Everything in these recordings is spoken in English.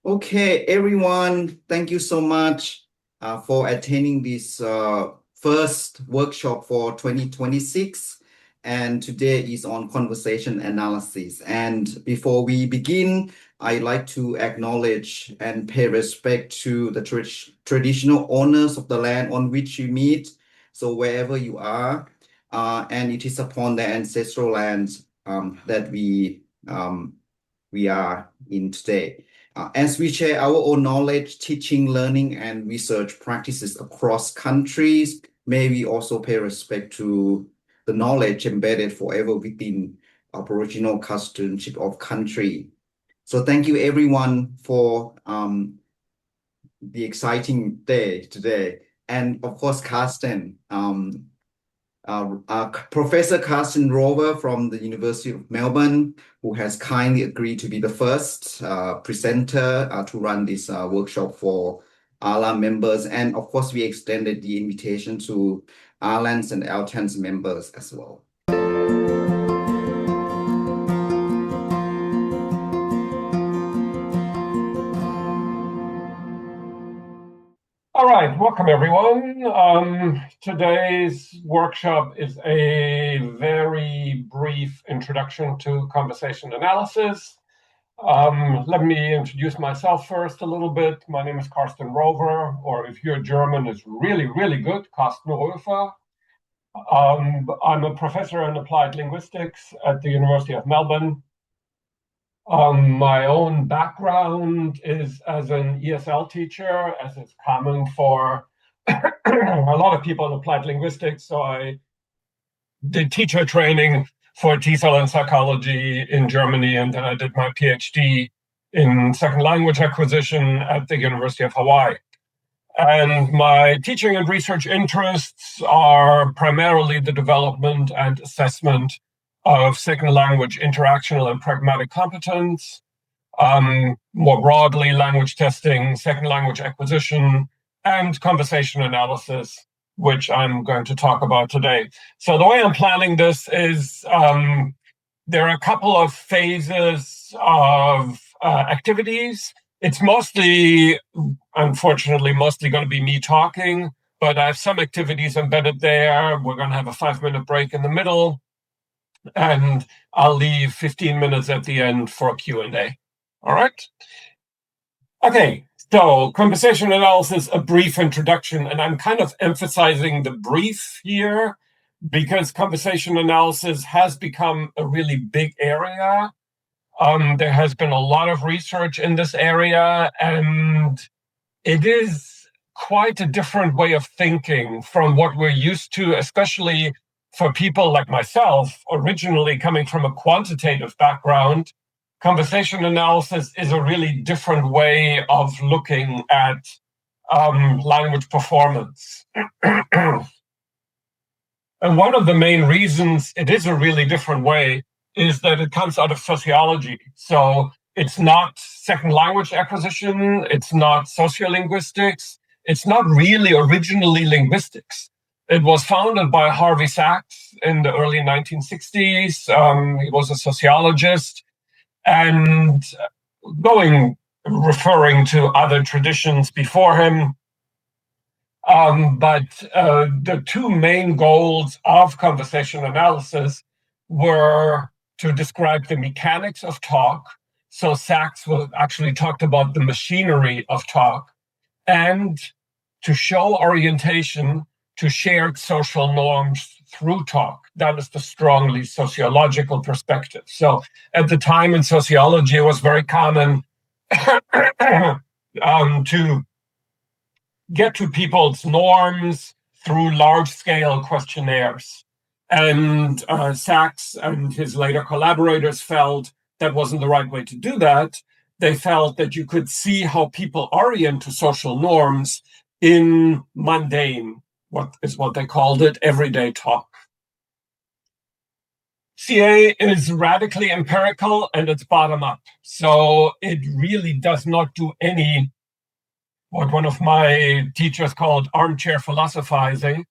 Okay, everyone, thank you so much for attending this first workshop for 2026. And today is on conversation analysis. And before we begin, I'd like to acknowledge and pay respect to the traditional owners of the land on which you meet. So wherever you are, and it is upon the ancestral lands that we are in today. As we share our own knowledge, teaching, learning, and research practices across countries, may we also pay respect to the knowledge embedded forever within Aboriginal custodianship of country. So thank you everyone for the exciting day today. And of course, Carsten, Professor Carsten Roever from the University of Melbourne, who has kindly agreed to be the first presenter to run this workshop for ALAA members. And of course, we extended the invitation to ALANS and LTANS members as well. All right, welcome everyone. Today's workshop is a very brief introduction to conversation analysis. Let me introduce myself first a little bit. My name is Carsten Roever, or if your German is really, really good, Carsten Roever. I'm a professor in applied linguistics at the University of Melbourne. My own background is as an ESL teacher, as is common for a lot of people in applied linguistics. So I did teacher training for TESOL and psychology in Germany, and then I did my PhD in second language acquisition at the University of Hawaii. And my teaching and research interests are primarily the development and assessment of second language interactional and pragmatic competence, more broadly language testing, second language acquisition, and conversation analysis, which I'm going to talk about today. So the way I'm planning this is there are a couple of phases of activities. It's mostly, unfortunately, going to be me talking, but I have some activities embedded there. We're going to have a 5-minute break in the middle, and I'll leave 15 minutes at the end for a Q&A. All right? Okay, so conversation analysis, a brief introduction, and I'm kind of emphasizing the brief here because conversation analysis has become a really big area. There has been a lot of research in this area, and it is quite a different way of thinking from what we're used to, especially for people like myself, originally coming from a quantitative background. Conversation analysis is a really different way of looking at language performance. And one of the main reasons it is a really different way is that it comes out of sociology. So it's not second language acquisition, it's not sociolinguistics, it's not really originally linguistics. It was founded by Harvey Sachs in the early 1960s. He was a sociologist, and referring to other traditions before him. But the two main goals of conversation analysis were to describe the mechanics of talk. So Sachs actually talked about the machinery of talk, and to show orientation to shared social norms through talk. That is the strongly sociological perspective. So at the time in sociology, it was very common to get to people's norms through large-scale questionnaires. And Sachs and his later collaborators felt that wasn't the right way to do that. They felt that you could see how people orient to social norms in mundane, what they called it, everyday talk. CA is radically empirical and it's bottom up. So it really does not do any, what one of my teachers called armchair philosophizing.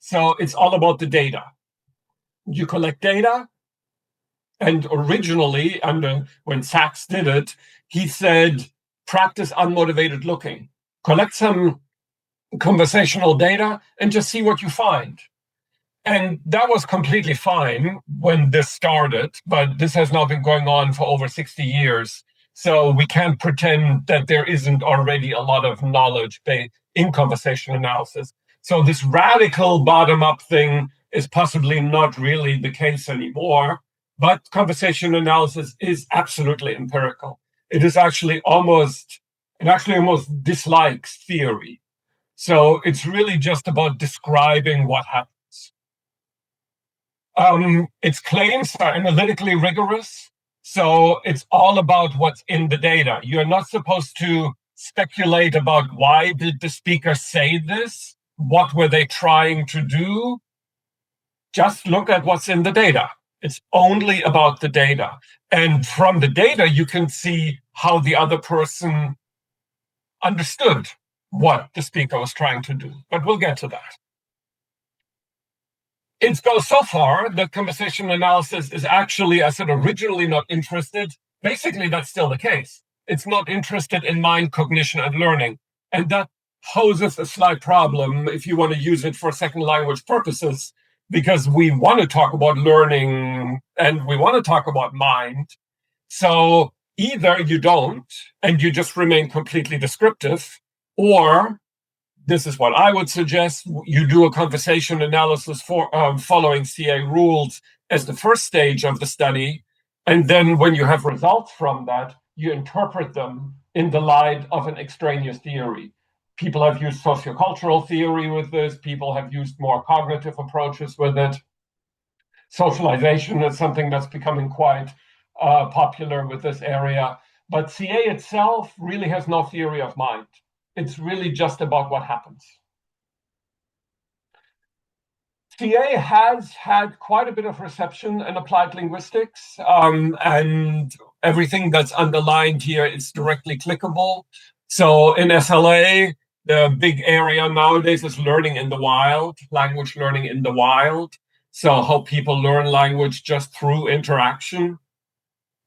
So it's all about the data. You collect data, and originally, when Sachs did it, he said practice unmotivated looking. Collect some conversational data and just see what you find. And that was completely fine when this started, but this has now been going on for over 60 years. So we can't pretend that there isn't already a lot of knowledge in conversation analysis. So this radical bottom-up thing is possibly not really the case anymore, but conversation analysis is absolutely empirical. It actually almost dislikes theory. So it's really just about describing what happens. Its claims are analytically rigorous, so it's all about what's in the data. You're not supposed to speculate about why did the speaker say this, what were they trying to do. Just look at what's in the data. It's only about the data. And from the data, you can see how the other person understood what the speaker was trying to do. But we'll get to that. It goes so far that conversation analysis is actually, I said, originally not interested. Basically, that's still the case. It's not interested in mind, cognition, and learning. And that poses a slight problem if you want to use it for second language purposes, because we want to talk about learning and we want to talk about mind. So either you don't, and you just remain completely descriptive, or this is what I would suggest. You do a conversation analysis for following CA rules as the first stage of the study. And then when you have results from that, you interpret them in the light of an extraneous theory. People have used sociocultural theory with this. People have used more cognitive approaches with it. Socialization is something that's becoming quite popular with this area. But CA itself really has no theory of mind. It's really just about what happens. CA has had quite a bit of reception in applied linguistics, and everything that's underlined here is directly clickable. So in SLA, the big area nowadays is learning in the wild, language learning in the wild. So how people learn language just through interaction.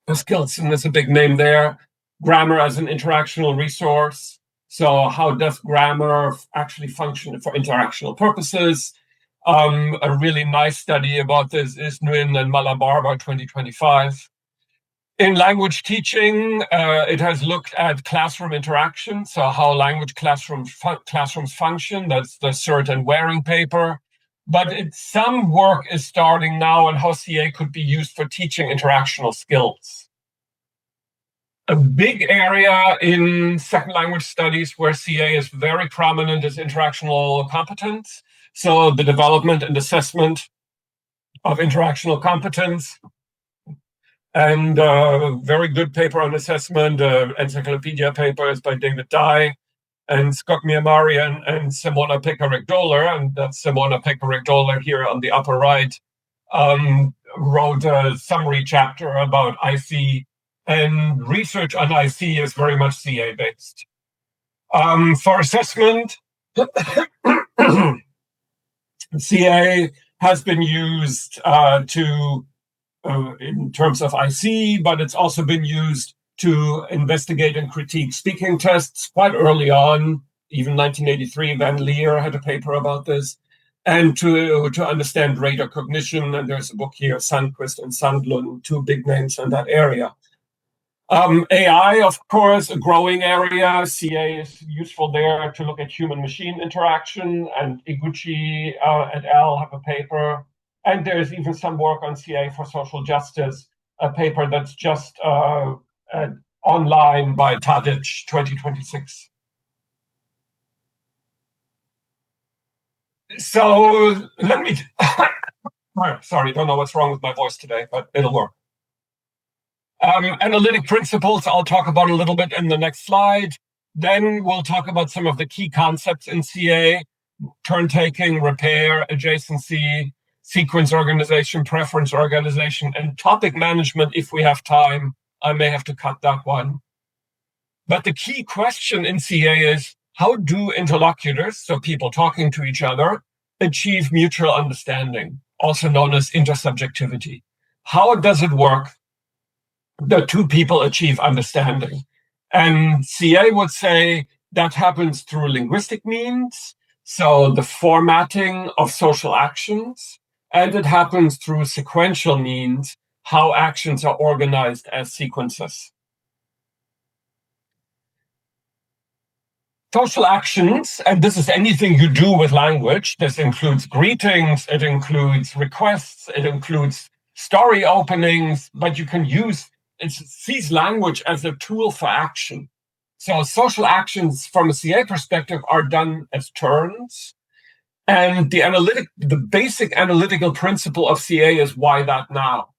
Skilson is a big name there. Grammar as an interactional resource. So how does grammar actually function for interactional purposes? A really nice study about this is Nguyen and Malabarba 2025. In language teaching, it has looked at classroom interaction, so how language classrooms function. That's the Cert and Waring paper. But some work is starting now on how CA could be used for teaching interactional skills. A big area in second language studies where CA is very prominent is interactional competence. So the development and assessment of interactional competence. And a very good paper on assessment, encyclopedia paper is by David Dye and Scott Miamari and Simona Pekarik-Doler. And that's Simona Pekarik-Doler here on the upper right, wrote a summary chapter about IC. And research on IC is very much CA-based. For assessment, CA has been used in terms of IC, but it's also been used to investigate and critique speaking tests quite early on. Even 1983, Van Leer had a paper about this. And to understand radar cognition, and there's a book here, Sandquist and Sandlund, two big names in that area. AI, of course, a growing area. CA is useful there to look at human-machine interaction, and Iguchi et al. Have a paper. And there's even some work on CA for social justice, a paper that's just online by Tadic 2026. So let me, sorry, don't know what's wrong with my voice today, but it'll work. Analytic principles, I'll talk about a little bit in the next slide. Then we'll talk about some of the key concepts in CA, turn-taking, repair, adjacency, sequence organization, preference organization, and topic management if we have time. I may have to cut that one. But the key question in CA is, how do interlocutors, so people talking to each other, achieve mutual understanding, also known as intersubjectivity? How does it work that two people achieve understanding? And CA would say that happens through linguistic means, so the formatting of social actions, and it happens through sequential means, how actions are organized as sequences. Social actions, and this is anything you do with language. This includes greetings, it includes requests, it includes story openings, but you can seize language as a tool for action. So social actions from a CA perspective are done as turns. And the basic analytical principle of CA is why that now?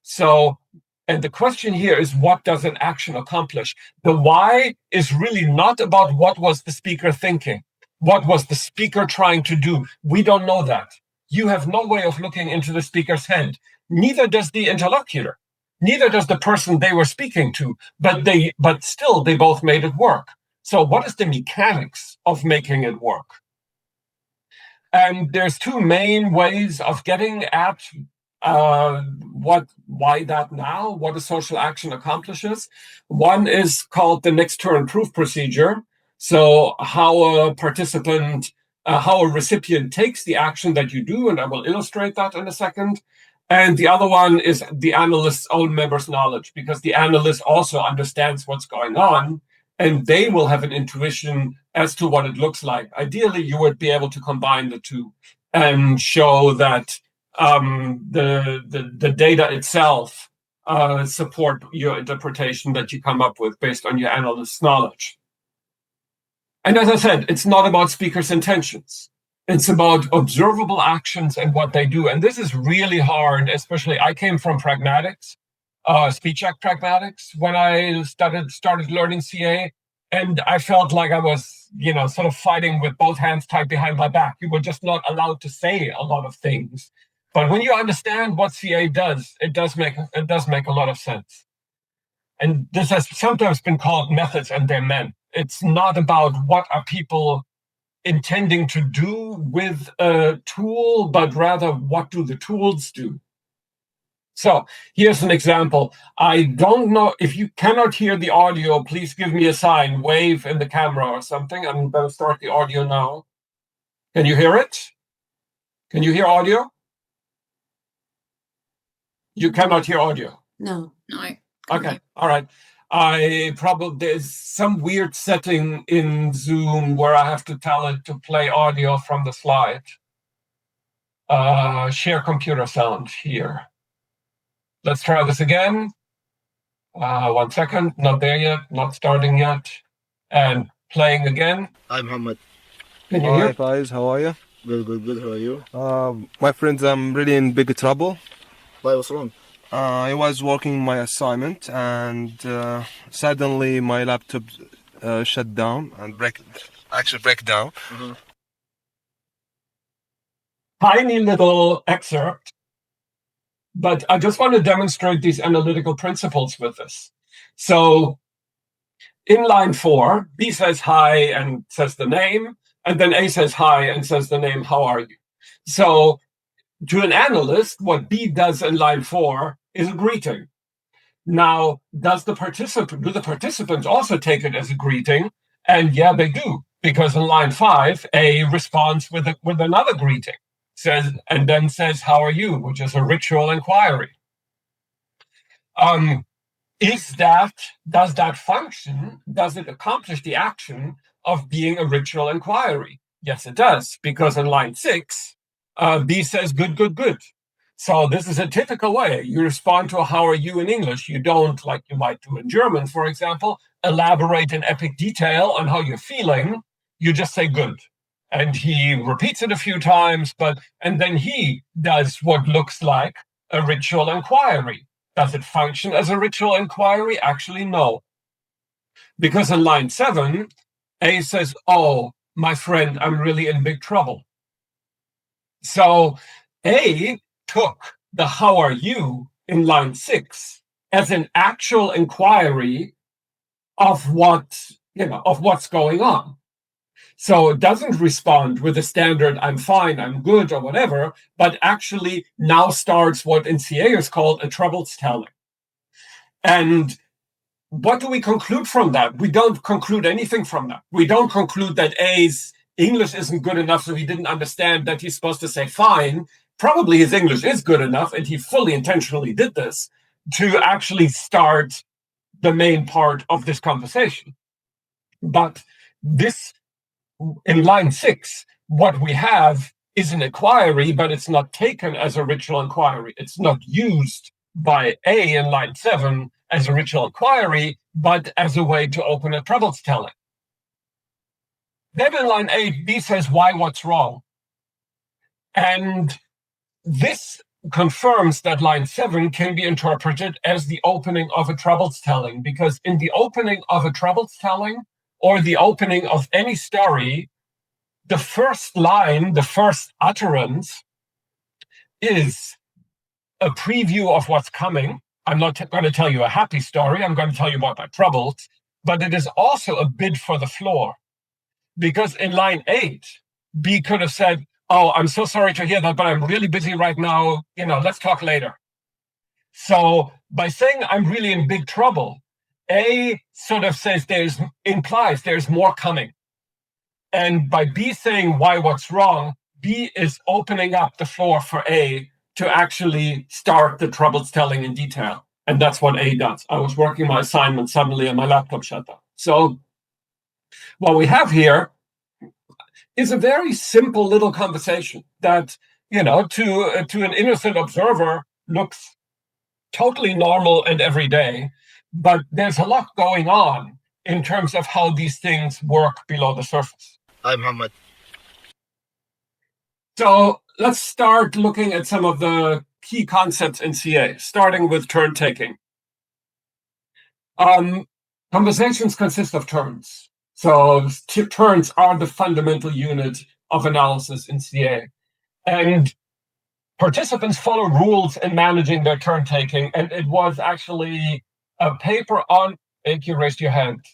So, and the question here is, what does an action accomplish? The why is really not about what was the speaker thinking. What was the speaker trying to do? We don't know that. You have no way of looking into the speaker's head. Neither does the interlocutor. Neither does the person they were speaking to. But still, they both made it work. So what is the mechanics of making it work? And there's two main ways of getting at why that now, what a social action accomplishes. One is called the next turn proof procedure. So how a recipient takes the action that you do, and I will illustrate that in a second. And the other one is the analyst's own members' knowledge, because the analyst also understands what's going on, and they will have an intuition as to what it looks like. Ideally, you would be able to combine the two and show that the data itself support your interpretation that you come up with based on your analyst's knowledge. And as I said, it's not about speakers' intentions. It's about observable actions and what they do. And this is really hard, especially I came from pragmatics, speech act pragmatics, when I started learning CA. And I felt like I was, sort of fighting with both hands tied behind my back. You were just not allowed to say a lot of things. But when you understand what CA does, it does make a lot of sense. And this has sometimes been called methods and their men. It's not about what are people intending to do with a tool, but rather what do the tools do. So here's an example. I don't know if you cannot hear the audio, please give me a sign, wave in the camera or something. I'm going to start the audio now. Can you hear it? Can you hear audio? You cannot hear audio. No. Okay. All right. There's some weird setting in Zoom where I have to tell it to play audio from the slide. Share computer sound here. Let's try this again. 1 second. Not there yet. Not starting yet. And playing again. Hi, Muhammad. Can you hear? Hi, guys. How are you? Good. How are you? My friends, I'm really in big trouble. Why? What's wrong? I was working my assignment and suddenly my laptop shut down and break down. Mm-hmm. Tiny little excerpt, but I just want to demonstrate these analytical principles with this. So in line 4, B says hi and says the name, and then A says hi and says the name, how are you? So to an analyst, what B does in line 4 is a greeting. Now, do the participants also take it as a greeting? And yeah, they do, because in line 5, A responds with another greeting, and then says, how are you, which is a ritual inquiry. Does that function? Does it accomplish the action of being a ritual inquiry? Yes, it does, because in line 6, B says good. So this is a typical way. You respond to a how are you in English. You don't, like you might do in German, for example, elaborate in epic detail on how you're feeling. You just say good. And he repeats it a few times, and then he does what looks like a ritual inquiry. Does it function as a ritual inquiry? Actually, no. Because in line 7, A says, oh, my friend, I'm really in big trouble. So A took the how are you in line 6 as an actual inquiry of what's going on. So it doesn't respond with the standard I'm fine, I'm good, or whatever, but actually now starts what in CA is called a troubles telling. And what do we conclude from that? We don't conclude anything from that. We don't conclude that A's English isn't good enough, so he didn't understand that he's supposed to say fine. Probably his English is good enough, and he fully intentionally did this to actually start the main part of this conversation. But this, in line 6, what we have is an inquiry, but it's not taken as a ritual inquiry. It's not used by A in line 7 as a ritual inquiry, but as a way to open a troubles telling. Then in line 8, B says, why, what's wrong? And this confirms that line 7 can be interpreted as the opening of a troubles telling, because in the opening of a troubles telling, or the opening of any story, the first line, the first utterance, is a preview of what's coming. I'm not going to tell you a happy story. I'm going to tell you about my troubles. But it is also a bid for the floor. Because in line 8, B could have said, oh, I'm so sorry to hear that, but I'm really busy right now. Let's talk later. So by saying I'm really in big trouble, A sort of says implies there's more coming. And by B saying why, what's wrong, B is opening up the floor for A to actually start the troubles telling in detail. And that's what A does. I was working my assignment suddenly and my laptop shut down. So what we have here is a very simple little conversation that, to an innocent observer looks totally normal and everyday, but there's a lot going on in terms of how these things work below the surface. Hi, Muhammad. So let's start looking at some of the key concepts in CA, starting with turn taking. Conversations consist of turns. So turns are the fundamental unit of analysis in CA. And participants follow rules in managing their turn taking. And it was actually a paper on, Thank you raised your hand.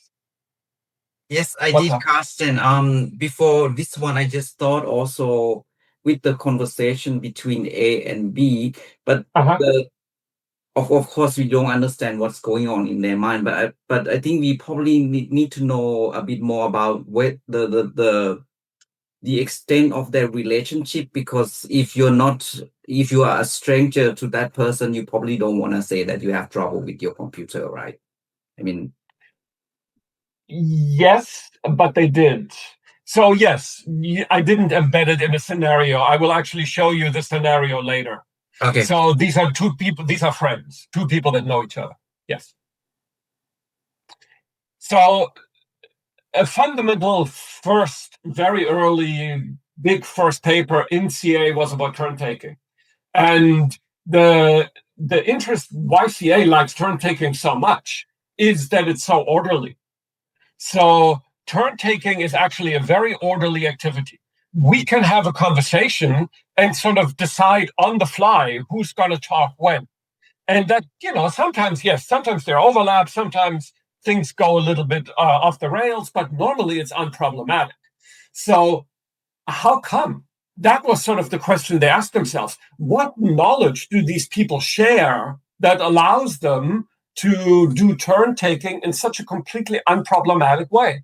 Yes, I What's did, up? Carsten. Before this one, I just thought also with the conversation between A and B, but of course we don't understand what's going on in their mind. But I think we probably need to know a bit more about what the extent of their relationship, because if you are a stranger to that person, you probably don't want to say that you have trouble with your computer, right? I mean, Yes, but they did. So yes, I didn't embed it in a scenario. I will actually show you the scenario later. okay. So these are two people, these are friends, two people that know each other. Yes. So a fundamental first, very early, big first paper in CA was about turn taking. And the interest why CA likes turn taking so much is that it's so orderly. So turn taking is actually a very orderly activity. We can have a conversation and sort of decide on the fly who's going to talk when. And that, sometimes, yes, sometimes there are overlaps, sometimes things go a little bit off the rails, but normally it's unproblematic. So how come? That was sort of the question they asked themselves. What knowledge do these people share that allows them to do turn taking in such a completely unproblematic way?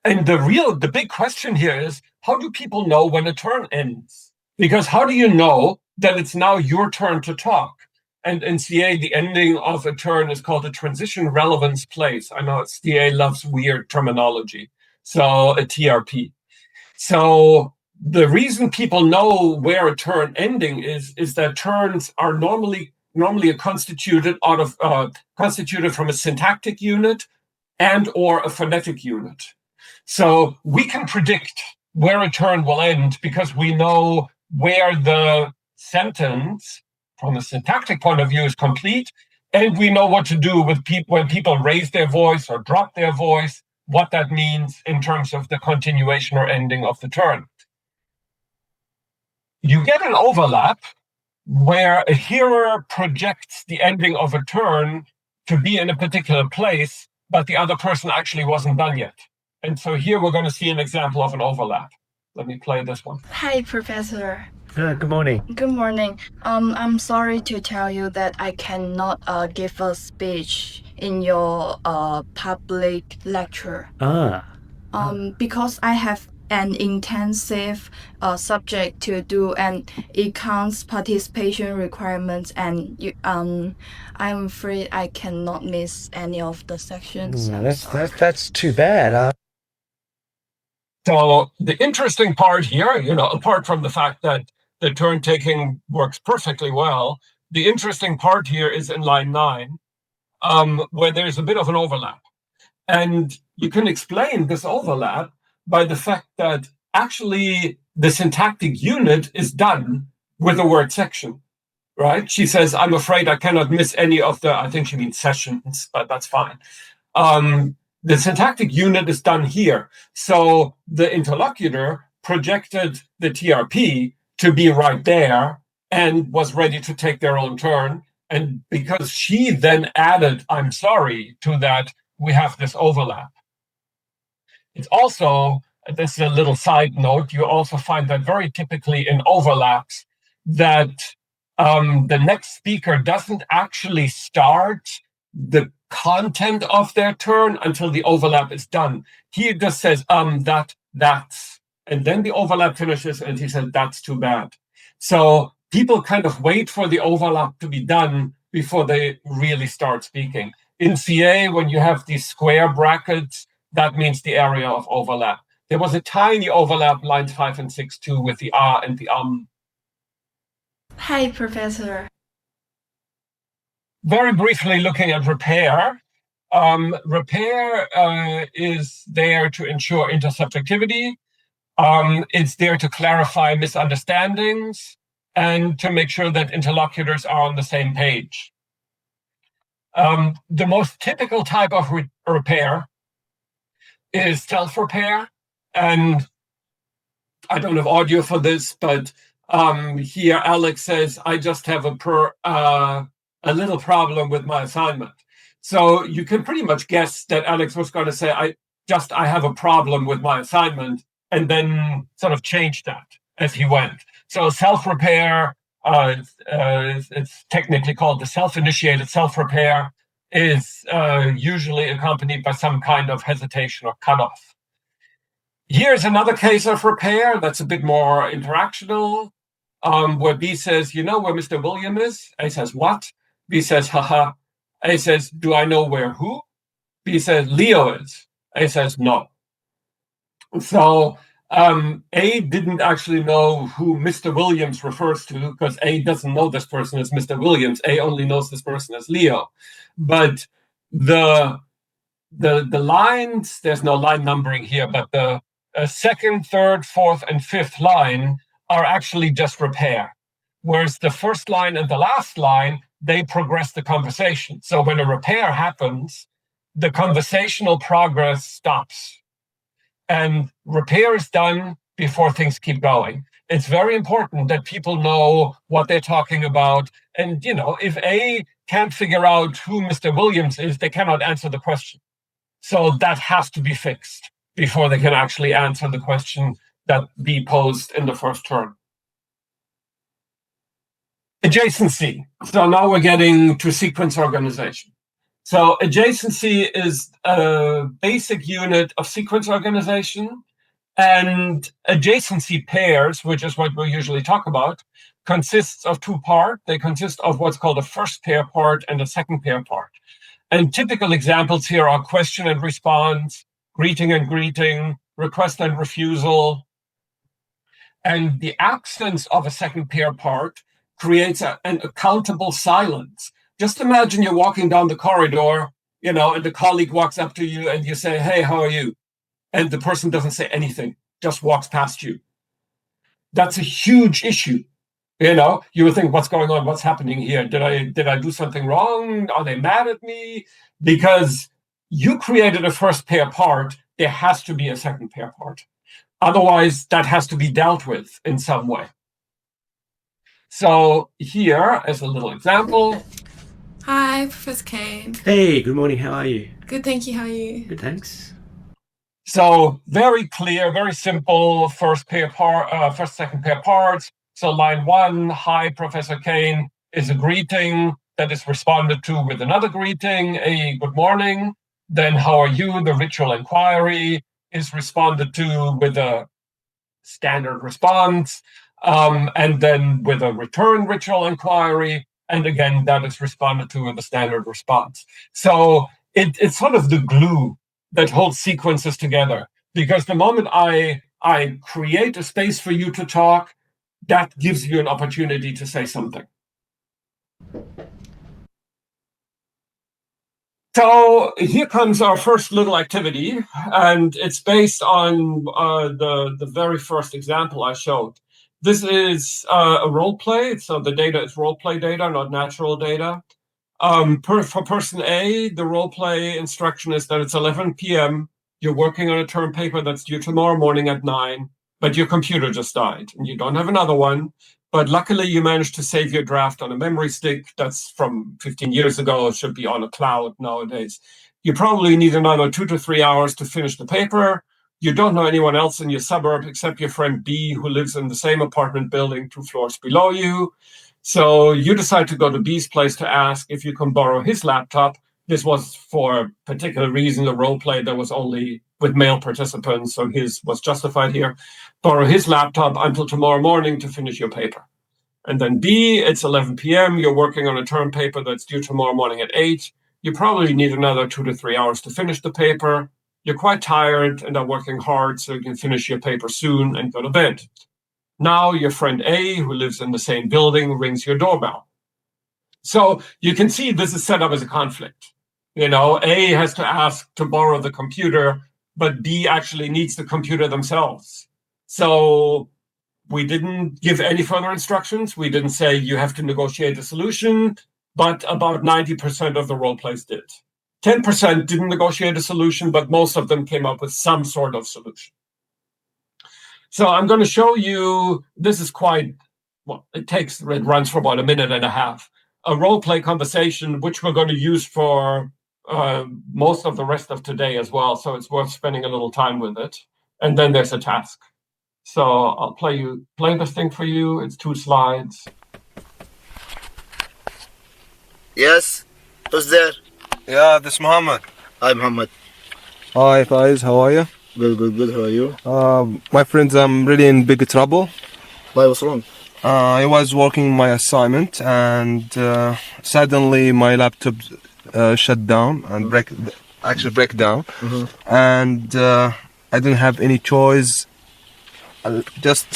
And the big question here is, how do people know when a turn ends? Because how do you know that it's now your turn to talk? And in CA, the ending of a turn is called a transition relevance place. I know CA loves weird terminology. So a TRP. So the reason people know where a turn ending is that turns are normally constituted from a syntactic unit and or a phonetic unit. So we can predict where a turn will end because we know where the sentence from a syntactic point of view is complete, and we know what to do with when people raise their voice or drop their voice, what that means in terms of the continuation or ending of the turn. You get an overlap where a hearer projects the ending of a turn to be in a particular place, but the other person actually wasn't done yet. And so here we're going to see an example of an overlap. Let me play this one. Hi, Professor. Good morning. Good morning. I'm sorry to tell you that I cannot give a speech in your public lecture. Because I have an intensive subject to do, and it counts participation requirements, and I'm afraid I cannot miss any of the sections. That's too bad. So the interesting part here, apart from the fact that the turn taking works perfectly well, the interesting part here is in line 9, where there's a bit of an overlap. And you can explain this overlap by the fact that actually the syntactic unit is done with the word section, right? She says, I'm afraid I cannot miss any of the, I think she means sessions, but that's fine. The syntactic unit is done here. So the interlocutor projected the TRP to be right there and was ready to take their own turn. And because she then added, I'm sorry, to that, we have this overlap. It's also, this is a little side note, you also find that very typically in overlaps that the next speaker doesn't actually start the content of their turn until the overlap is done. He just says, that's, and then the overlap finishes and he says, that's too bad. So people kind of wait for the overlap to be done before they really start speaking. In CA, when you have these square brackets, that means the area of overlap. There was a tiny overlap, lines 5 and 6 too, with the and the Hi, Professor. Very briefly looking at repair. Repair is there to ensure intersubjectivity. It's there to clarify misunderstandings and to make sure that interlocutors are on the same page. The most typical type of repair is self-repair. And I don't have audio for this, but here Alex says, I just have a little problem with my assignment. So you can pretty much guess that Alex was going to say, I have a problem with my assignment, and then sort of change that as he went. So self-repair, it's technically called the self-initiated self-repair, is usually accompanied by some kind of hesitation or cutoff. Here's another case of repair that's a bit more interactional, where B says, you know where Mr. William is? A says, what? B says, haha. A says, do I know where who? B says, Leo is. A says, no. So A didn't actually know who Mr. Williams refers to, because A doesn't know this person as Mr. Williams. A only knows this person as Leo. But the lines, there's no line numbering here, but the second, third, fourth, and fifth line are actually just repair. Whereas the first line and the last line, they progress the conversation. So when a repair happens, the conversational progress stops. And repair is done before things keep going. It's very important that people know what they're talking about. And, if A can't figure out who Mr. Williams is, they cannot answer the question. So that has to be fixed before they can actually answer the question that B posed in the first turn. Adjacency. So now we're getting to sequence organization. So adjacency is a basic unit of sequence organization, and adjacency pairs, which is what we usually talk about, consists of two parts. They consist of what's called a first pair part and a second pair part. And typical examples here are question and response, greeting and greeting, request and refusal. And the absence of a second pair part creates an accountable silence. Just imagine you're walking down the corridor, and the colleague walks up to you and you say, hey, how are you? And the person doesn't say anything, just walks past you. That's a huge issue. You would think, what's going on? What's happening here? Did I do something wrong? Are they mad at me? Because you created a first pair part, there has to be a second pair part. Otherwise, that has to be dealt with in some way. So here, as a little example. Hi, Professor Kane. Hey, good morning. How are you? Good, thank you. How are you? Good, thanks. So very clear, very simple first, second pair parts. So line 1, hi, Professor Kane, is a greeting that is responded to with another greeting, a good morning. Then how are you? The ritual inquiry is responded to with a standard response, and then with a return ritual inquiry. And again, that is responded to with a standard response. So it's sort of the glue that holds sequences together. Because the moment I create a space for you to talk, that gives you an opportunity to say something. So here comes our first little activity, and it's based on the very first example I showed. This is a role play, so the data is role play data, not natural data. For person A, the role play instruction is that it's 11 p.m. You're working on a term paper that's due tomorrow morning at 9, but your computer just died, and you don't have another one. But luckily, you managed to save your draft on a memory stick that's from 15 years ago. It should be on a cloud nowadays. You probably need another 2 to 3 hours to finish the paper. You don't know anyone else in your suburb except your friend B, who lives in the same apartment building 2 floors below you. So you decide to go to B's place to ask if you can borrow his laptop. This was for a particular reason, a role play that was only with male participants, so his was justified here. Borrow his laptop until tomorrow morning to finish your paper. And then B, it's 11 p.m. You're working on a term paper that's due tomorrow morning at 8. You probably need another 2 to 3 hours to finish the paper. You're quite tired and are working hard, so you can finish your paper soon and go to bed. Now your friend A, who lives in the same building, rings your doorbell. So you can see this is set up as a conflict. You know, A has to ask to borrow the computer, but B actually needs the computer themselves. So we didn't give any further instructions. We didn't say you have to negotiate a solution, but about 90% of the role plays did. 10% didn't negotiate a solution, but most of them came up with some sort of solution. So I'm going to show you, this is quite, well, it runs for about a minute and a half, a role play conversation, which we're going to use for most of the rest of today as well. So it's worth spending a little time with it. And then there's a task. So I'll play this thing for you. It's 2 slides. Yes? Who's there? Yeah, this is Muhammad. Hi, Muhammad. Hi, guys. How are you? Good. How are you? My friends, I'm really in big trouble. Why, what's wrong? I was working my assignment, and suddenly my laptop shut down and break down. Mm-hmm. And I didn't have any choice. I just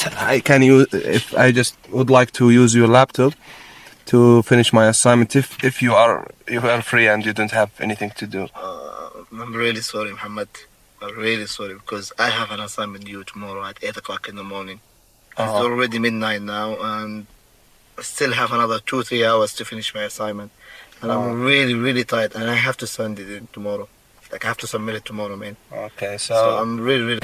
would like to use your laptop to finish my assignment if you are free and you don't have anything to do. I'm really sorry, Muhammad. I'm really sorry because I have an assignment due tomorrow at 8 o'clock in the morning. It's already midnight now, and I still have another 2-3 hours to finish my assignment. And I'm really tired, and I have to send it in tomorrow. Like, I have to submit it tomorrow, man. Okay, So I'm really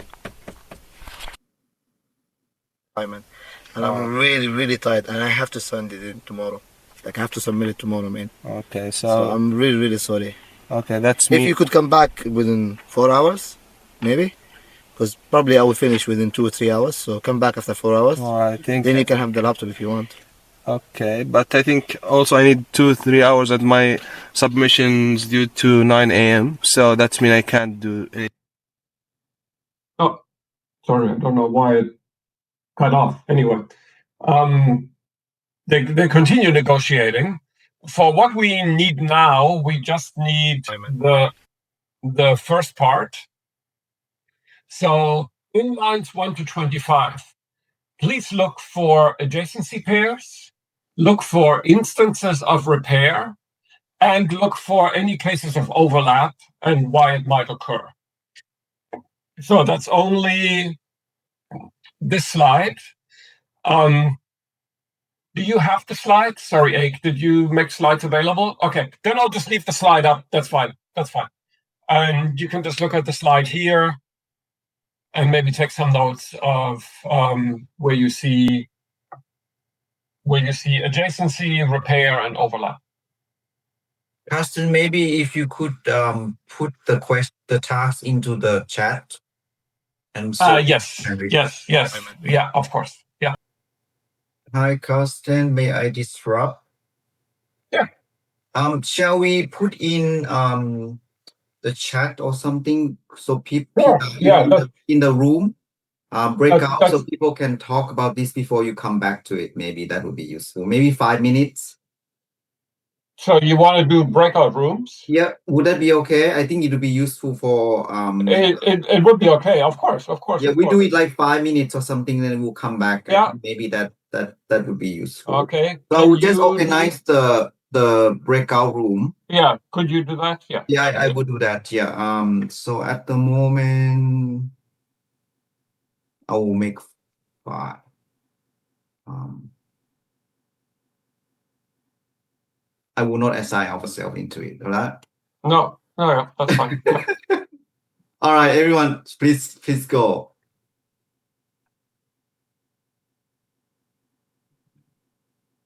and I'm really tired, and I have to send it in tomorrow. Like, I have to submit it tomorrow, man. Okay, So I'm really sorry. Okay, that's me. If you could come back within 4 hours, maybe, because probably I will finish within 2 or 3 hours. So come back after 4 hours. I think. Then you can have the laptop if you want. Okay, but I think also I need 2-3 hours at my submissions due to 9 a.m. So that means I can't do it. Oh, sorry, I don't know why it cut off. Anyway, they continue negotiating. For what we need now, we just need the first part. So in lines 1 to 25, please look for adjacency pairs, look for instances of repair, and look for any cases of overlap and why it might occur. So that's only this slide. Do you have the slides? Sorry, Ake, did you make slides available? Okay, then I'll just leave the slide up. That's fine. And you can just look at the slide here and maybe take some notes of where you see adjacency, repair, and overlap. Carsten, maybe if you could put the task into the chat. And so Yes. Yeah, of course. Yeah. Hi, Carsten. May I disrupt? Yeah. Shall we put in the chat or something so people Sure. Yeah, in the room break out so that's people can talk about this before you come back to it? Maybe that would be useful. Maybe 5 minutes. so you want to do breakout rooms? Yeah, would that be okay? I think it would be useful for It would be okay, of course. yeah, we do it like 5 minutes or something, then we'll come back. Yeah. Maybe that would be useful. Okay. So we'll just organize the breakout room. Yeah, could you do that? Yeah. Yeah, I would do that. Yeah. So at the moment, I will make 5. I will not assign ourselves into it. All right. No, yeah, that's fine. Yeah. All right, everyone, please go.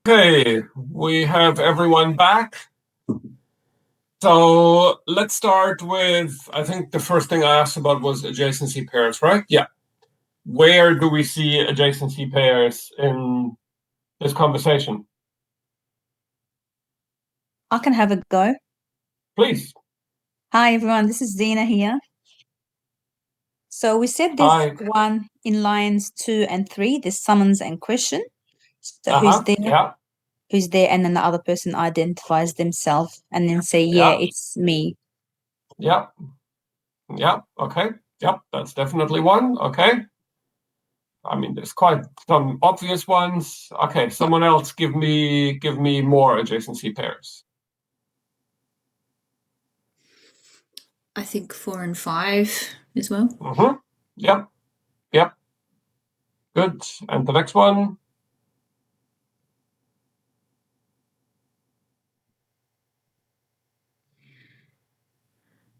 Okay, we have everyone back. So let's start with, I think the first thing I asked about was adjacency pairs, right? Yeah. Where do we see adjacency pairs in this conversation? I can have a go. Please. Hi, everyone. This is Zena here. So we said this one in lines 2 and 3, this summons and question. So who's there? Yeah. Who's there? And then the other person identifies themselves and then say, yeah, it's me. Yeah. Yeah. Okay. Yep. That's definitely one. Okay. I mean, there's quite some obvious ones. Okay. Someone else give me more adjacency pairs. I think 4 and 5 as well. Mm-hmm. Yep. Yep. Good. And the next one?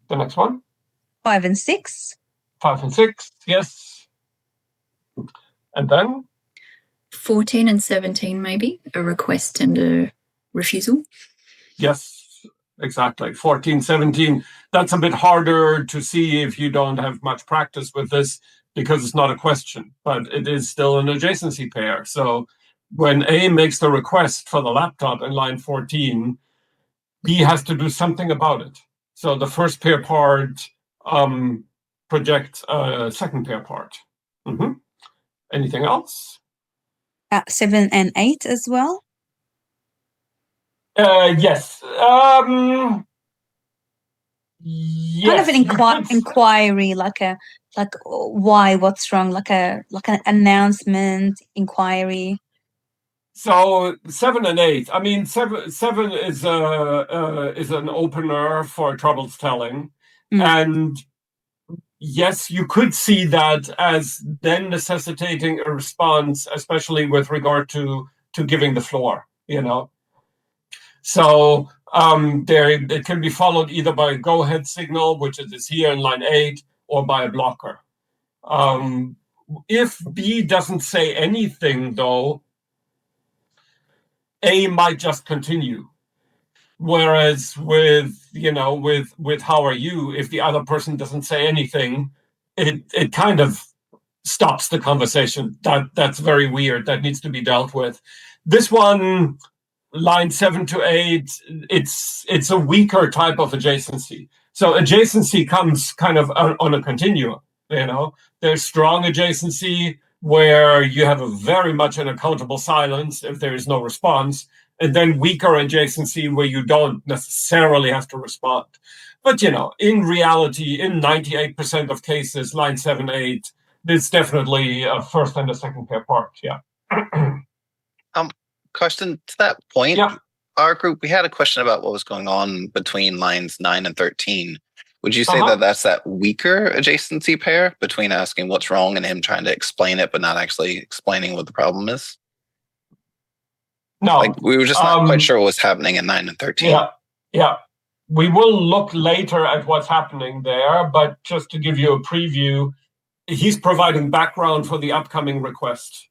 The next one? 5 and 6. 5 and 6, yes. And then? 14 and 17, maybe. A request and a refusal. Yes, exactly. 14, 17. That's a bit harder to see if you don't have much practice with this because it's not a question, but it is still an adjacency pair. So when A makes the request for the laptop in line 14, B has to do something about it. So the first pair part projects a second pair part. Mm-hmm. Anything else? 7 and 8 as well? Yes. Yes. Kind of an inquiry, like why, what's wrong, like an announcement, inquiry. So 7 and 8. I mean, 7 is an opener for troubles telling, and yes, you could see that as then necessitating a response, especially with regard to giving the floor. You know, so it can be followed either by a go-ahead signal, which is here in line 8, or by a blocker. If B doesn't say anything, though, A might just continue. Whereas with how are you, if the other person doesn't say anything, it kind of stops the conversation. That's very weird. That needs to be dealt with. This one, line 7 to 8, it's a weaker type of adjacency. So adjacency comes kind of on a continuum. There's strong adjacency where you have a very much an accountable silence if there is no response, and then weaker adjacency where you don't necessarily have to respond. But, in reality, in 98% of cases, line 7, 8, there's definitely a first and a second pair part, yeah. Carsten, to that point, our group, we had a question about what was going on between lines 9 and 13. Would you say that that's that weaker adjacency pair between asking what's wrong and him trying to explain it, but not actually explaining what the problem is? No. We were just not quite sure what was happening in 9 and 13. Yeah. We will look later at what's happening there, but just to give you a preview, he's providing background for the upcoming request.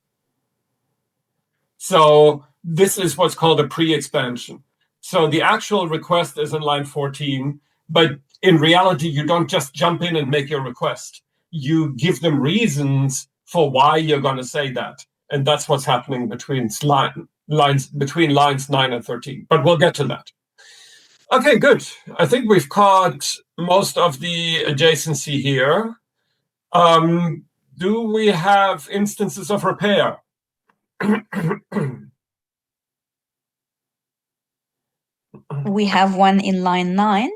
So this is what's called a pre-expansion. So the actual request is in line 14, but in reality, you don't just jump in and make your request. You give them reasons for why you're going to say that. And that's what's happening between lines 9 and 13. But we'll get to that. Okay, good. I think we've caught most of the adjacency here. Do we have instances of repair? We have one in line 9.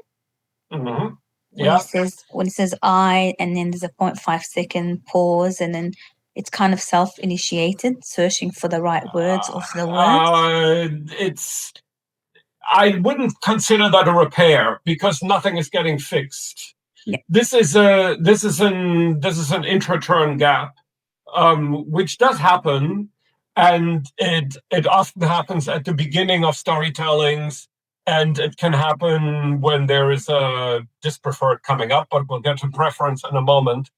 Mm-hmm. Yeah. When it says I, and then there's a 0.5 second pause, and then it's kind of self-initiated, searching for the right words or for the words. I wouldn't consider that a repair because nothing is getting fixed. Yeah. This is an intra-turn gap, which does happen, and it often happens at the beginning of storytellings, and it can happen when there is a dispreferred coming up, but we'll get to preference in a moment.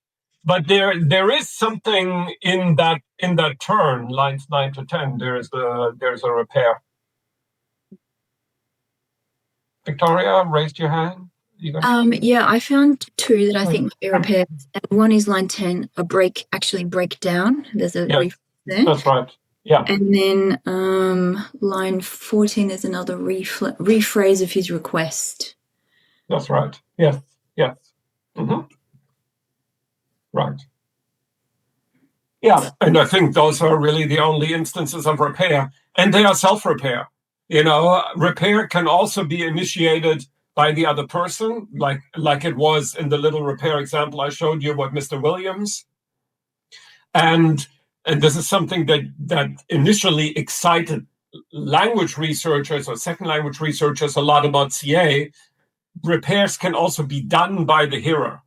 But there is something in that turn, lines 9 to 10. There's a repair. Victoria, raised your hand. Yeah, I found 2 that I think might be repairs. One is line 10, actually break down. There's a rephrase there. That's right. Yeah. And then line 14 is another rephrase of his request. That's right. Yes. Yes. Mm-hmm. Right. Yeah, and I think those are really the only instances of repair, and they are self-repair. Repair can also be initiated by the other person, like it was in the little repair example I showed you with Mr. Williams. And this is something that initially excited language researchers or second language researchers a lot about CA. Repairs can also be done by the hearer.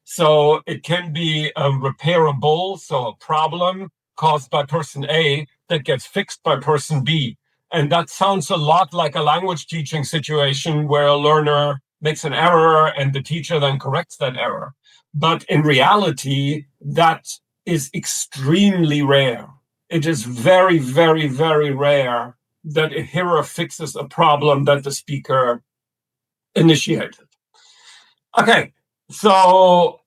So it can be a repairable, so a problem caused by person A that gets fixed by person B. And that sounds a lot like a language teaching situation where a learner makes an error and the teacher then corrects that error. But in reality, that is extremely rare. It is very, very, very rare that a hearer fixes a problem that the speaker initiated. Okay, so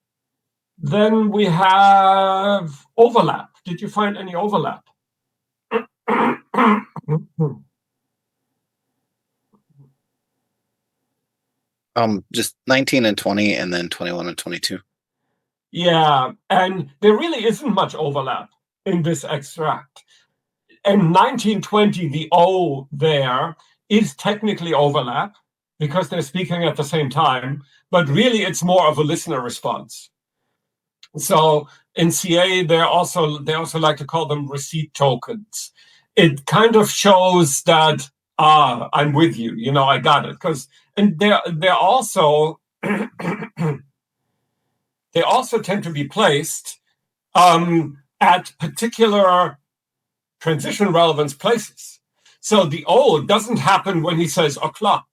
then we have overlap. Did you find any overlap? Just 19 and 20, and then 21 and 22. Yeah, and there really isn't much overlap in this extract. And 1920, the O there is technically overlap because they're speaking at the same time, but really it's more of a listener response. So in CA, they also like to call them receipt tokens. It kind of shows that I'm with you, I got it. And they're also they also tend to be placed at particular transition relevance places. So the O doesn't happen when he says o'clock.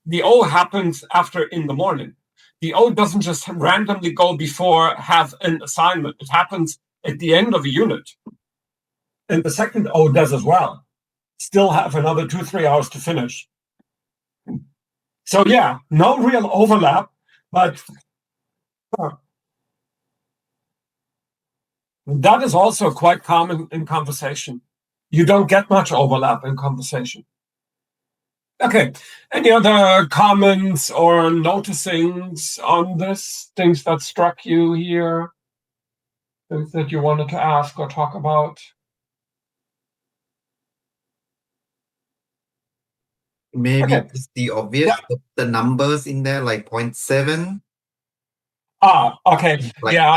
The O happens after in the morning. The O doesn't just randomly go before have an assignment. It happens at the end of a unit. And the second O does as well. Still have another 2-3 hours to finish. So yeah, no real overlap, but that is also quite common in conversation. You don't get much overlap in conversation. Okay, any other comments or noticings on this? Things that struck you here? Things that you wanted to ask or talk about? Maybe it's the obvious, the numbers in there, like 0.7. Okay.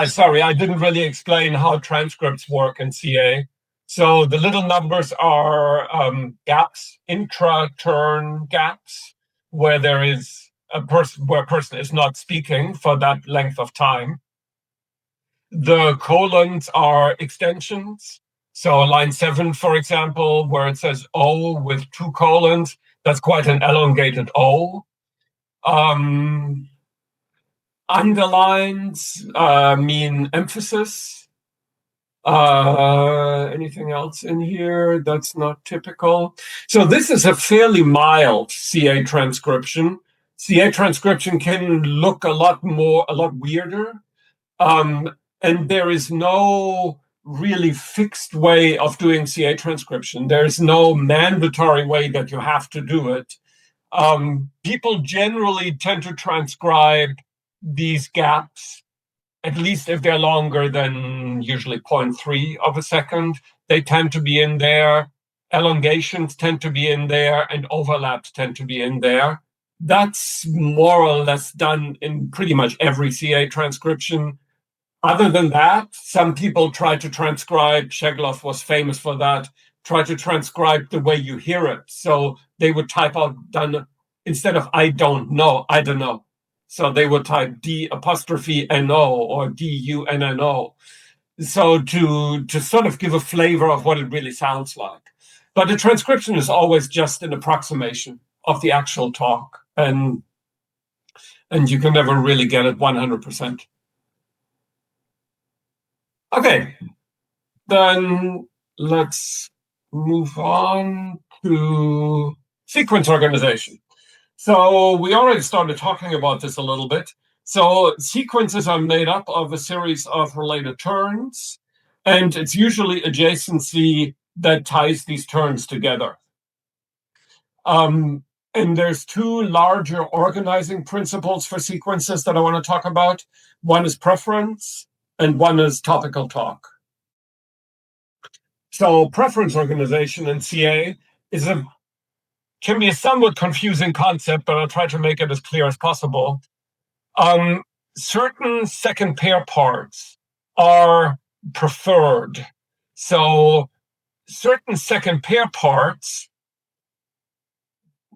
Sorry, I didn't really explain how transcripts work in CA. So the little numbers are gaps, intra-turn gaps, where there is a person is not speaking for that length of time. The colons are extensions. So line 7, for example, where it says O with 2 colons, that's quite an elongated O. Underlines mean emphasis. Anything else in here that's not typical? So this is a fairly mild CA transcription. CA transcription can look a lot weirder. And there is no really fixed way of doing CA transcription. There's no mandatory way that you have to do it. People generally tend to transcribe these gaps, at least if they're longer than usually 0.3 of a second. They tend to be in there. Elongations tend to be in there, and overlaps tend to be in there. That's more or less done in pretty much every CA transcription. Other than that, some people try to transcribe, Sheglov was famous for that, try to transcribe the way you hear it. So they would type out done instead of I don't know. So they would type D''NO or DUNNO. So to sort of give a flavor of what it really sounds like. But the transcription is always just an approximation of the actual talk. And you can never really get it 100%. Okay, then let's move on to sequence organization. So we already started talking about this a little bit. So sequences are made up of a series of related turns, and it's usually adjacency that ties these turns together. And there's two larger organizing principles for sequences that I want to talk about. One is preference, and one is topical talk. So preference organization in CA can be a somewhat confusing concept, but I'll try to make it as clear as possible. Certain second pair parts are preferred. So certain second pair parts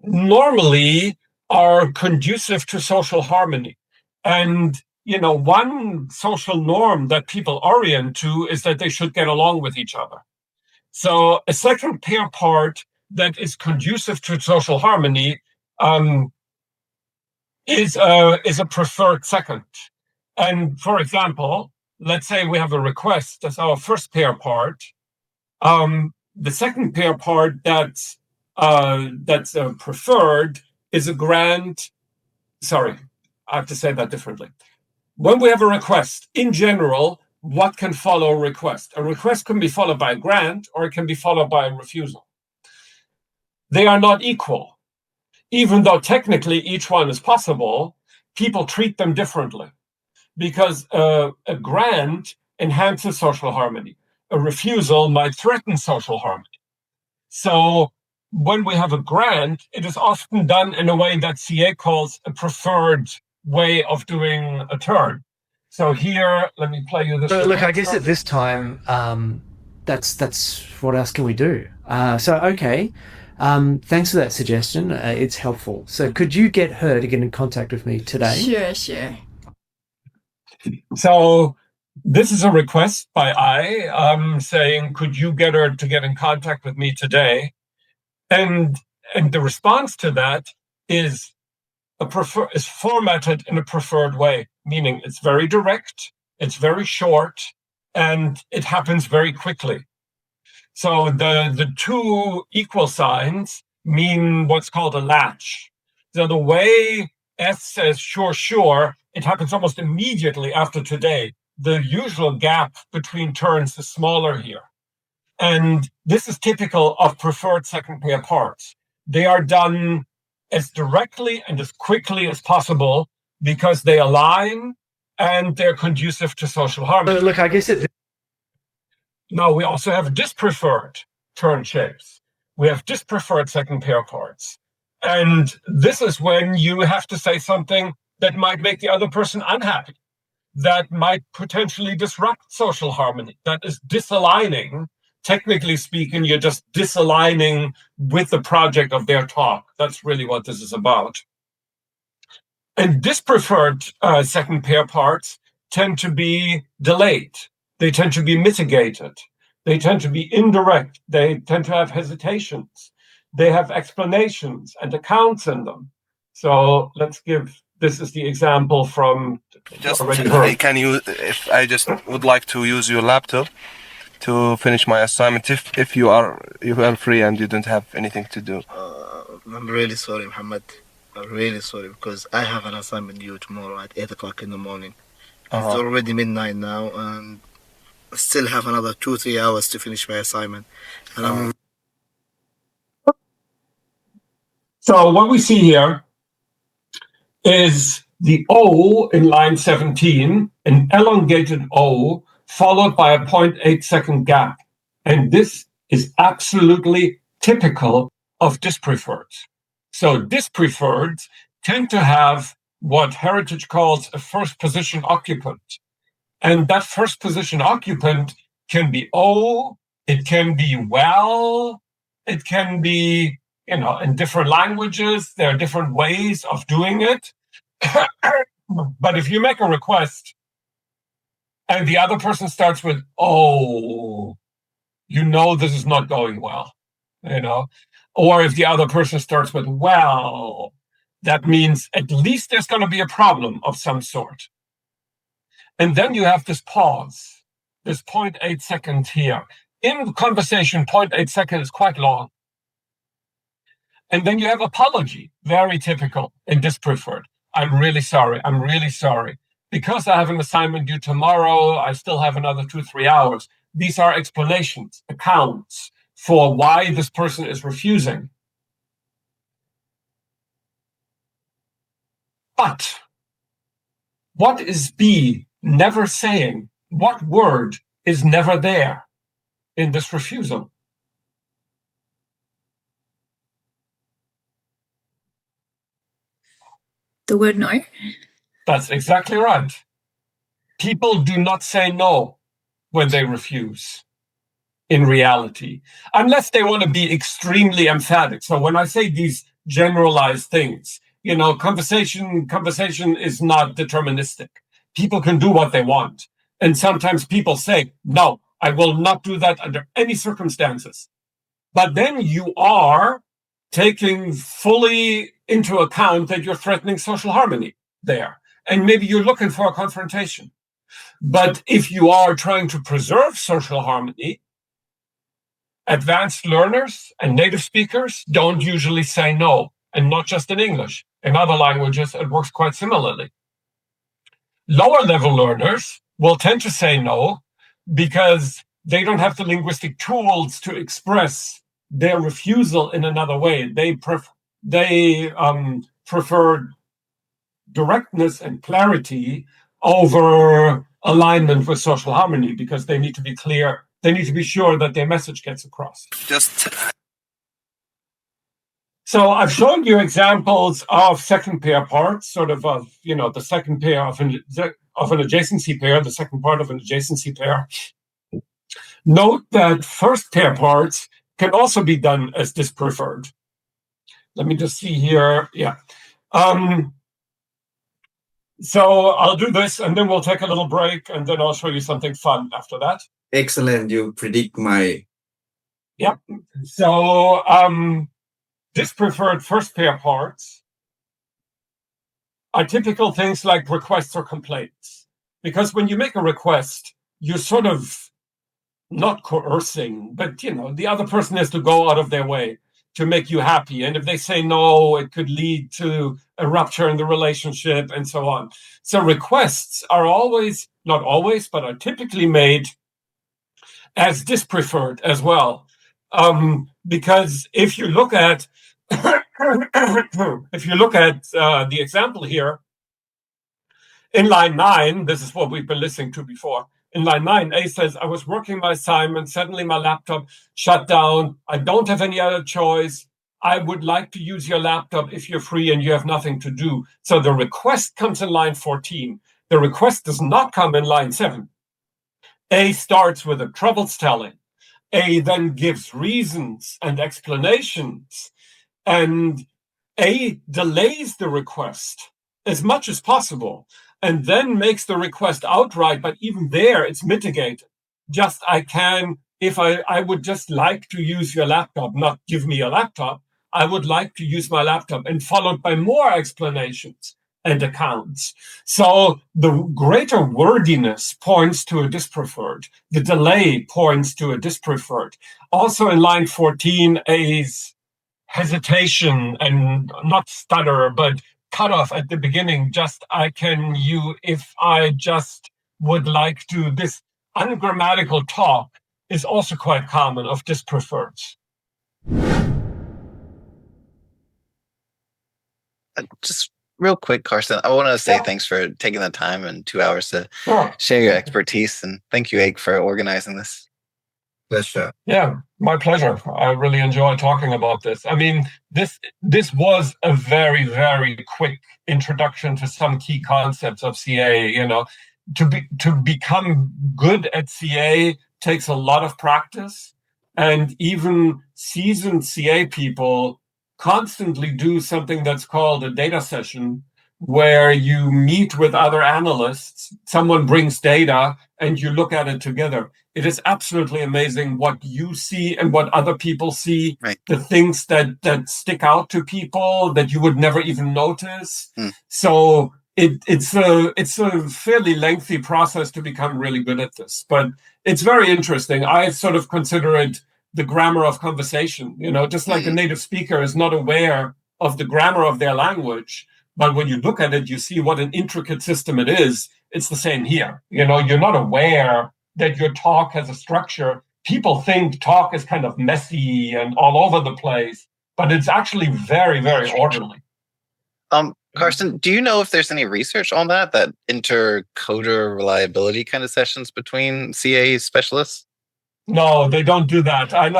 normally are conducive to social harmony. And, one social norm that people orient to is that they should get along with each other. So a second pair part that is conducive to social harmony is a preferred second. And for example, let's say we have a request as our first pair part. The second pair part that's preferred is a grant. Sorry, I have to say that differently. When we have a request, in general, what can follow a request? A request can be followed by a grant, or it can be followed by a refusal. They are not equal. Even though technically each one is possible, people treat them differently because a grant enhances social harmony. A refusal might threaten social harmony. So when we have a grant, it is often done in a way that CA calls a preferred way of doing a turn. So here, let me play you this. So look, I guess at this time, that's what else can we do? Okay. Thanks for that suggestion. It's helpful. So could you get her to get in contact with me today? Sure. So this is a request by I saying, could you get her to get in contact with me today? And the response to that is formatted in a preferred way, meaning it's very direct, it's very short, and it happens very quickly. So the two equal signs mean what's called a latch. So the way S says sure, it happens almost immediately after today. The usual gap between turns is smaller here. And this is typical of preferred second pair parts. They are done as directly and as quickly as possible because they align and they're conducive to social harmony. Look, I guess Now, we also have dispreferred turn shapes. We have dispreferred second pair parts. And this is when you have to say something that might make the other person unhappy, that might potentially disrupt social harmony, that is disaligning. Technically speaking, you're just disaligning with the project of their talk. That's really what this is about. And dispreferred second pair parts tend to be delayed. They tend to be mitigated. They tend to be indirect. They tend to have hesitations. They have explanations and accounts in them. So this is the example from just can you, if I just would like to use your laptop to finish my assignment, if you are free and you don't have anything to do. I'm really sorry, Muhammad. I'm really sorry because I have an assignment due tomorrow at 8 o'clock in the morning. It's already midnight now, and still have another 2-3 hours to finish my assignment. And So what we see here is the O in line 17, an elongated O followed by a 0.8 second gap. And this is absolutely typical of dispreferreds. So dispreferreds tend to have what Heritage calls a first position occupant. And that first position occupant can be O, it can be well, it can be, in different languages. There are different ways of doing it. But if you make a request and the other person starts with, oh, this is not going well, or if the other person starts with, well, that means at least there's going to be a problem of some sort. And then you have this pause, this 0.8 seconds here. In conversation, 0.8 seconds is quite long. And then you have apology, very typical in dispreferred. I'm really sorry. I'm really sorry. Because I have an assignment due tomorrow, I still have another 2-3 hours. These are explanations, accounts for why this person is refusing. But what is B never saying? What word is never there in this refusal? The word no. That's exactly right. People do not say no when they refuse in reality, unless they want to be extremely emphatic. So when I say these generalized things, conversation is not deterministic. People can do what they want. And sometimes people say, no, I will not do that under any circumstances. But then you are taking fully into account that you're threatening social harmony there. And maybe you're looking for a confrontation. But if you are trying to preserve social harmony, advanced learners and native speakers don't usually say no, and not just in English. In other languages, it works quite similarly. Lower level learners will tend to say no because they don't have the linguistic tools to express their refusal in another way. They prefer directness and clarity over alignment with social harmony because they need to be clear. They need to be sure that their message gets across. So I've shown you examples of second pair parts, the second pair of an adjacency pair, the second part of an adjacency pair. Note that first pair parts can also be done as dispreferred. Let me just see here. Yeah. So I'll do this, and then we'll take a little break, and then I'll show you something fun after that. Excellent. You predict my... Yep. So dispreferred first pair parts are typical things like requests or complaints. Because when you make a request, you're sort of not coercing, but, the other person has to go out of their way to make you happy. And if they say no, it could lead to a rupture in the relationship and so on. So requests are always, not always, but are typically made as dispreferred as well. Because if you look at the example here, in line 9, this is what we've been listening to before. In line 9, A says, I was working my assignment, suddenly my laptop shut down. I don't have any other choice. I would like to use your laptop if you're free and you have nothing to do. So the request comes in line 14. The request does not come in line 7. A starts with a troubles telling. A then gives reasons and explanations. And A delays the request as much as possible and then makes the request outright, but even there it's mitigated. Just I would just like to use your laptop, not give me a laptop. I would like to use my laptop, and followed by more explanations and accounts. So the greater wordiness points to a dispreferred. The delay points to a dispreferred. Also in line 14, A's hesitation and not stutter, but cut off at the beginning, if I just would like to this. ungrammatical talk is also quite common of dispreferreds. Just real quick, Carsten, I want to say thanks for taking the time and 2 hours to share your expertise. And thank you, Ake, for organizing this. Pleasure. Yeah, my pleasure. I really enjoy talking about this. I mean, this was a very, very quick introduction to some key concepts of CA. You know, to become good at CA takes a lot of practice, and even seasoned CA people constantly do something that's called a data session, where you meet with other analysts, someone brings data, and you look at it together. It is absolutely amazing what you see and what other people see, the things that stick out to people that you would never even notice. So it's a fairly lengthy process to become really good at this, but it's very interesting. I sort of consider it the grammar of conversation, you know, just like a native speaker is not aware of the grammar of their language, but when you look at it, you see what an intricate system it is. It's the same here. You know, you're not aware that your talk has a structure. People think talk is kind of messy and all over the place, but it's actually very, very orderly. Carsten, do you know if there's any research on that intercoder reliability kind of sessions between CA specialists? No, they don't do that. I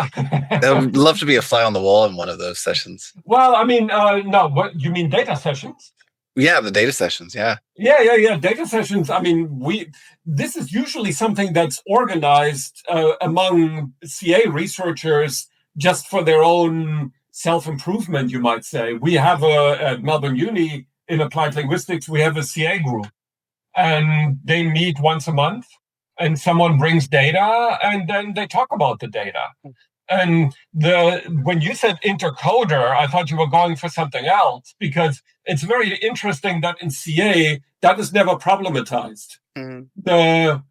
would love to be a fly on the wall in one of those sessions. Well, I mean, no, what you mean data sessions? Yeah, the data sessions, yeah. Yeah. Data sessions, I mean, this is usually something that's organized among CA researchers just for their own self-improvement, you might say. We have at Melbourne Uni in Applied Linguistics, we have a CA group, and they meet once a month. And someone brings data, and then they talk about the data. And when you said intercoder, I thought you were going for something else, because it's very interesting that in CA, that is never problematized. The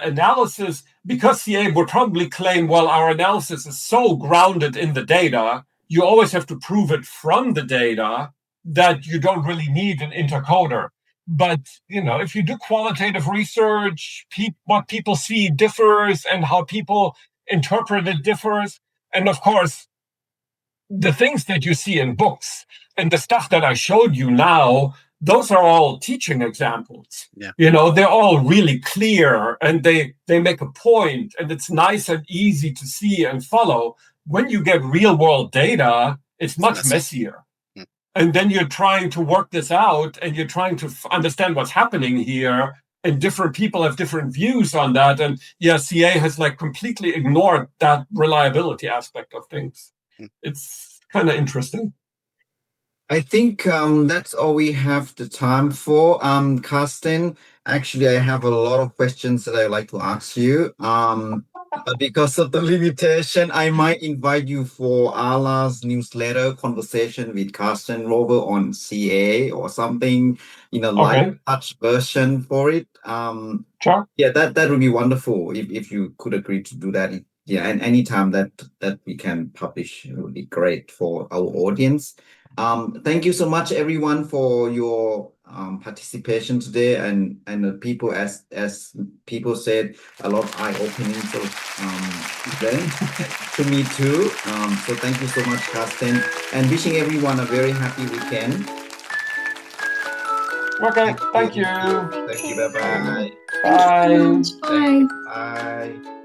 analysis, because CA would probably claim, well, our analysis is so grounded in the data, you always have to prove it from the data that you don't really need an intercoder. But, you know, if you do qualitative research, what people see differs and how people interpret it differs. And of course, the things that you see in books and the stuff that I showed you now, those are all teaching examples. Yeah. You know, they're all really clear and they make a point, and it's nice and easy to see and follow. When you get real world data, it's much messier. And then you're trying to work this out, and you're trying to understand what's happening here. And different people have different views on that. And yeah, CA has like completely ignored that reliability aspect of things. It's kind of interesting. I think that's all we have the time for. Carsten, actually, I have a lot of questions that I'd like to ask you. But because of the limitation, I might invite you for ALAA's newsletter conversation with Carsten Roever on CA or something, live touch version for it. Sure. Yeah, that would be wonderful if you could agree to do that. Yeah, and anytime that we can publish, it would be great for our audience. Thank you so much, everyone, for your participation today, and the people, as people said, a lot of eye-opening event to me too. So thank you so much, Carsten, and wishing everyone a very happy weekend. Okay, thank you. Thank you. Bye-bye. Bye. Bye. Bye.